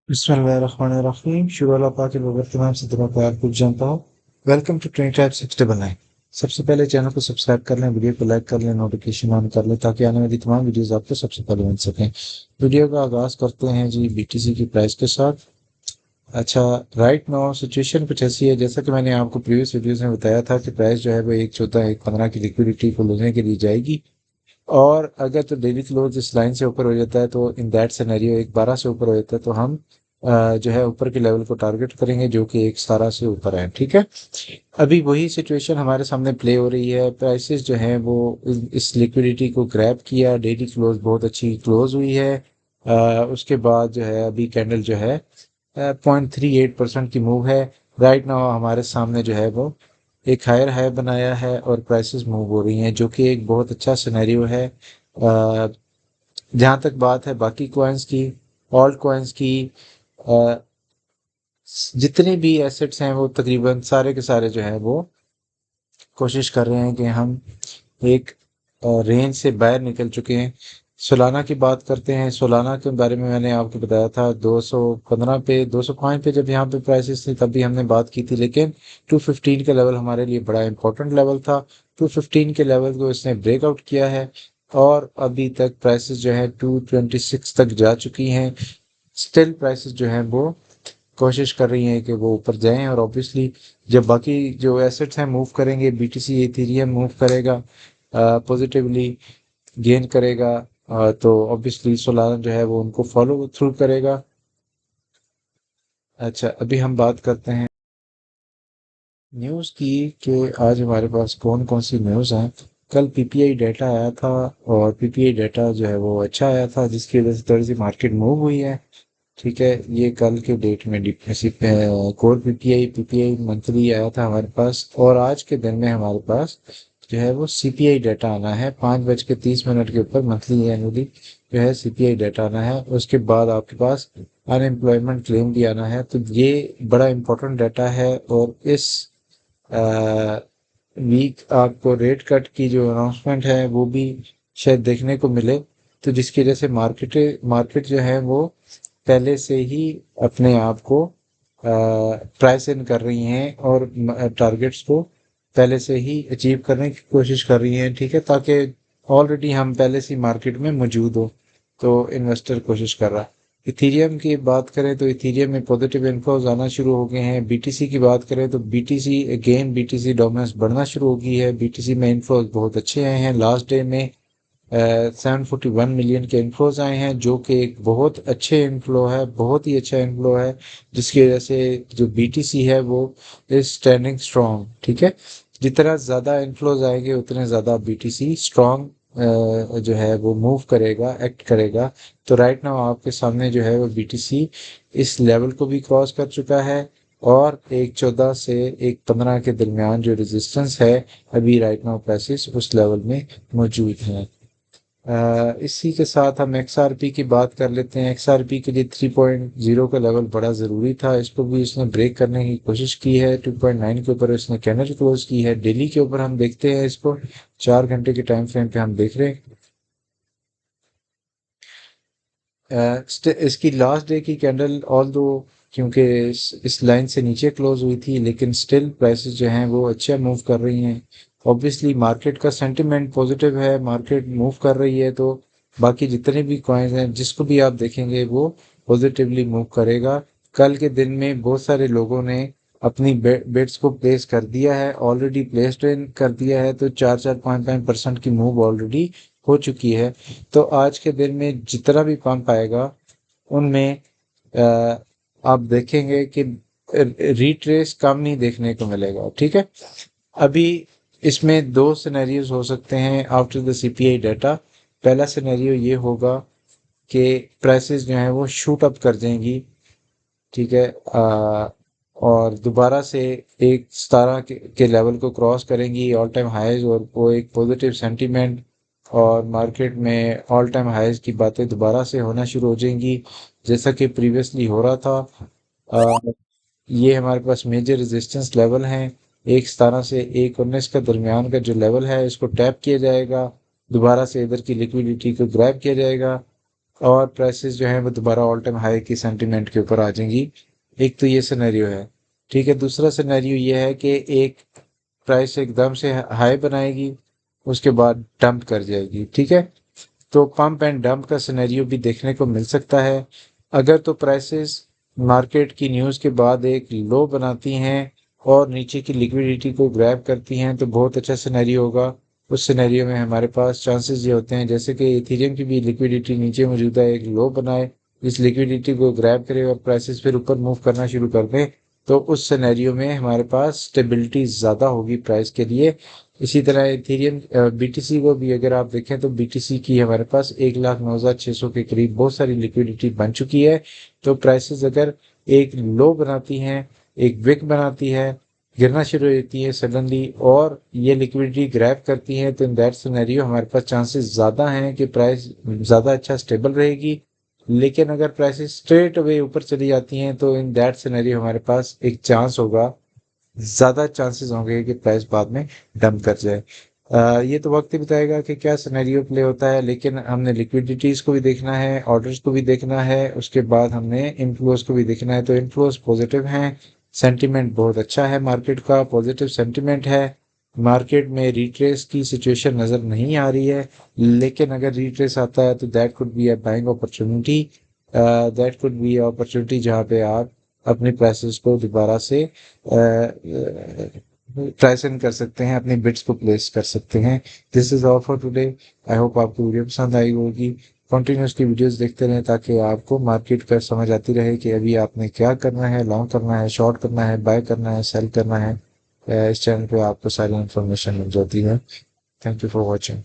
बिस्मिल्लाहिर्रहमानिर्रहीम। शुरू अल्लाह पाक के बरकत नाम से दुआ प्यार पूछ जानता हूँ। Welcome to train type 699। सबसे पहले चैनल को सब्सक्राइब कर लें, वीडियो को लाइक कर लें, नोटिफिकेशन ऑन कर लें ताकि आने वाली तमाम वीडियोस आपको सबसे पहले मिल सकें। वीडियो का आगाज करते हैं जी बीटीसी की प्राइस के साथ। अच्छा, राइट नाउ सिचुएशन कुछ ऐसी है, जैसा कि मैंने आपको प्रीवियस वीडियोस में बताया था कि प्राइस जो है वो 1.14 1.15 की लिक्विडिटी को लेने के लिए जाएगी। और अगर तो डेली क्लोज इस लाइन से ऊपर हो जाता है तो इन दैट सिनेरियो 1.12 से ऊपर हो जाता है तो हम जो है ऊपर के लेवल को टारगेट करेंगे जो कि 1.17 से ऊपर है। ठीक है, अभी वही सिचुएशन हमारे सामने प्ले हो रही है। प्राइसेस जो हैं वो इस लिक्विडिटी को ग्रैब किया, डेली क्लोज बहुत अच्छी क्लोज हुई है। उसके बाद जो है अभी कैंडल जो है 0.38% की मूव है। राइट नाउ हमारे सामने जो है वो एक हायर हाई बनाया है और प्राइसेस मूव हो रही हैं जो कि एक बहुत अच्छा सिनेरियो है। जहाँ तक बात है बाकी कॉइन्स की, ऑल्ट कॉइन्स की, अ, जितने भी एसेट्स हैं वो तकरीबन सारे के सारे जो है वो कोशिश कर रहे हैं कि हम एक रेंज से बाहर निकल चुके हैं। सोलाना की बात करते हैं। सोलाना के बारे में मैंने आपको बताया था 215 पे 205 पे जब यहाँ पे प्राइसेस थी तब भी हमने बात की थी, लेकिन 215 का लेवल हमारे लिए बड़ा इंपॉर्टेंट लेवल था। 215 के लेवल को इसने ब्रेकआउट किया है और अभी तक प्राइसेस जो है 226 तक जा चुकी हैं। स्टिल प्राइसेस जो हैं वो कोशिश कर रही हैं कि वो ऊपर जाएं और ऑब्वियसली जब बाकी जो एसेट्स हैं मूव करेंगे, बीटीसी इथेरियम मूव करेगा, पॉजिटिवली गेन करेगा, तो ऑब्वियसली सोलाना जो है वो उनको फॉलो थ्रू करेगा। अच्छा, अभी हम बात करते हैं न्यूज़ की कि आज हमारे पास कौन कौन सी न्यूज़ हैं। कल पीपीआई डाटा आया था और पीपीआई डाटा जो है वो अच्छा आया था जिसकी वजह से थोड़ी सी मार्केट मूव हुई है। ठीक है, ये कल के डेट में कोर पीपीआई पीपीआई मंथली आया था हमारे पास और आज के दिन में हमारे पास जो है वो सीपीआई डाटा आना है 5:30 के ऊपर मंथली एनुअली जो है सीपीआई डाटा आना है। उसके बाद आपके पास अनएम्प्लॉयमेंट क्लेम भी आना है, तो ये बड़ा इंपॉर्टेंट डाटा है। और इस वीक आपको रेट कट की जो अनाउंसमेंट है वो भी शायद देखने को मिले, तो जिसकी वजह से मार्केट जो है वो पहले से ही अपने आप को प्राइस इन कर रही हैं और टारगेट्स को पहले से ही अचीव करने की कोशिश कर रही हैं। ठीक है, ताकि ऑलरेडी हम पहले से मार्केट में मौजूद हो, तो इन्वेस्टर कोशिश कर रहा है। इथीरियम की बात करें तो इथीरियम में पॉजिटिव इन्फ्लोज आना शुरू हो गए हैं। बीटीसी की बात करें तो बीटीसी अगेन बीटीसी डोमिनेंस बढ़ना शुरू हो गई है। बीटीसी में इन्फ्लोज बहुत अच्छे आए हैं। लास्ट डे में 741 मिलियन के इन्फ्लोज आए हैं जो कि एक बहुत अच्छे इन्फ्लो है, बहुत ही अच्छा इन्फ्लो है, जिसकी वजह से जो बीटीसी है वो इज स्टैंडिंग स्ट्रॉन्ग। ठीक है, जितना ज़्यादा इन्फ्लोज आएंगे उतने ज़्यादा बीटीसी स्ट्रॉन्ग जो है वो मूव करेगा, एक्ट करेगा। तो राइट नाउ आपके सामने जो है वो बीटीसी इस लेवल को भी क्रॉस कर चुका है और 1.14 से 1.15 के दरमियान जो रेजिस्टेंस है अभी राइट नाउ प्राइसेस उस लेवल में मौजूद हैं। इसी के साथ हम एक्सआरपी की बात कर लेते हैं। एक्सआरपी के लिए 3.0 का लेवल बड़ा ज़रूरी था, इसको भी इसने ब्रेक करने की कोशिश की है। 2.9 के ऊपर इसने कैंडल क्लोज की है। डेली के ऊपर हम देखते हैं इसको, 4 घंटे के टाइम फ्रेम पे हम देख रहे हैं। इसकी लास्ट डे की कैंडल ऑल दो क्योंकि इस लाइन से नीचे क्लोज हुई थी, लेकिन स्टिल प्राइसेस जो हैं वो अच्छा मूव कर रही हैं। ऑब्वियसली मार्केट का सेंटिमेंट पॉजिटिव है, मार्केट मूव कर रही है, तो बाकी जितने भी कॉइन्स हैं जिसको भी आप देखेंगे वो पॉजिटिवली मूव करेगा। कल के दिन में बहुत सारे लोगों ने अपनी बेट्स को प्लेस कर दिया है, ऑलरेडी प्लेस्ड इन कर दिया है, तो 4-4 5-5% की मूव ऑलरेडी हो चुकी है। तो आज के दिन में जितना भी पंप आएगा उनमें अ, आप देखेंगे कि रिट्रेस कम ही देखने को मिलेगा। ठीक है, अभी इसमें दो सिनेरियोज हो सकते हैं आफ्टर द सीपीआई डाटा। पहला सिनेरियो ये होगा कि प्राइसेस जो हैं वो शूट अप कर जाएंगी। ठीक है, और दोबारा से एक 17 के लेवल को क्रॉस करेंगी ऑल टाइम हाईज, और वो एक पॉजिटिव सेंटीमेंट और मार्केट में ऑल टाइम हाईज की बातें दोबारा से होना शुरू हो जाएंगी जैसा कि प्रीवियसली हो रहा था। अ, ये हमारे पास मेजर रेजिस्टेंस लेवल हैं। 1.17 से 1.19 का दरमियान का जो लेवल है इसको टैप किया जाएगा, दोबारा से इधर की लिक्विडिटी को ग्रैब किया जाएगा और प्राइसेस जो हैं वो दोबारा ऑल टाइम हाई की सेंटीमेंट के ऊपर आ जाएंगी। एक तो ये सिनेरियो है। ठीक है, दूसरा सिनेरियो ये है कि एक प्राइस एकदम से हाई बनाएगी, उसके बाद डंप कर जाएगी। ठीक है, तो पंप एंड डंप का सिनेरियो भी देखने को मिल सकता है। अगर तो प्राइसेस मार्केट की न्यूज़ के बाद एक लो बनाती हैं और नीचे की लिक्विडिटी को ग्रैब करती हैं तो बहुत अच्छा सिनेरियो होगा। उस सिनेरियो में हमारे पास चांसेस ये होते हैं जैसे कि इथेरियम की भी लिक्विडिटी नीचे मौजूद है, एक लो बनाए, इस लिक्विडिटी को ग्रैब करे और प्राइसेस फिर ऊपर मूव करना शुरू कर दें, तो उस सिनेरियो में हमारे पास स्टेबिलिटी ज़्यादा होगी प्राइस के लिए। इसी तरह इथेरियम बीटीसी को भी अगर आप देखें तो बीटीसी की हमारे पास 1,09,600 के करीब बहुत सारी लिक्विडिटी बन चुकी है। तो प्राइसेस अगर एक लो बनाती हैं, एक विक बनाती है, गिरना शुरू हो जाती है सडनली और ये लिक्विडिटी ग्रैब करती है, तो इन दैट सिनेरियो हमारे पास चांसेस ज़्यादा हैं कि प्राइस ज़्यादा अच्छा स्टेबल रहेगी। लेकिन अगर प्राइसेस स्ट्रेट अवे ऊपर चली जाती हैं तो इन दैट सिनेरियो हमारे पास एक चांस होगा, ज़्यादा चांसेस होंगे कि प्राइस बाद में डंप कर जाए। ये तो वक्त ही बताएगा कि क्या सिनेरियो प्ले होता है, लेकिन हमने लिक्विडिटीज़ को भी देखना है, ऑर्डर्स को भी देखना है, उसके बाद हमने इनफ्लोज को भी देखना है। तो इनफ्लोज पॉजिटिव हैं, सेंटीमेंट बहुत अच्छा है, मार्केट का पॉजिटिव सेंटीमेंट है। मार्केट में रिट्रेस की सिचुएशन नज़र नहीं आ रही है, लेकिन अगर रिट्रेस आता है तो that could be a buying opportunity, that could be opportunity जहाँ पे आप अपने प्राइसेस को दोबारा से प्राइस इन कर सकते हैं, अपनी बिट्स को प्लेस कर सकते हैं। This is all for today. I hope आपको वीडियो पसंद आई होगी। कंटिन्यूसली वीडियोस देखते रहें ताकि आपको मार्केट का समझ आती रहे कि अभी आपने क्या करना है, लॉन्ग करना है, शॉर्ट करना है, बाय करना है, सेल करना है। इस चैनल पे आपको सारी इन्फॉर्मेशन मिल जाती है। Thank you for watching.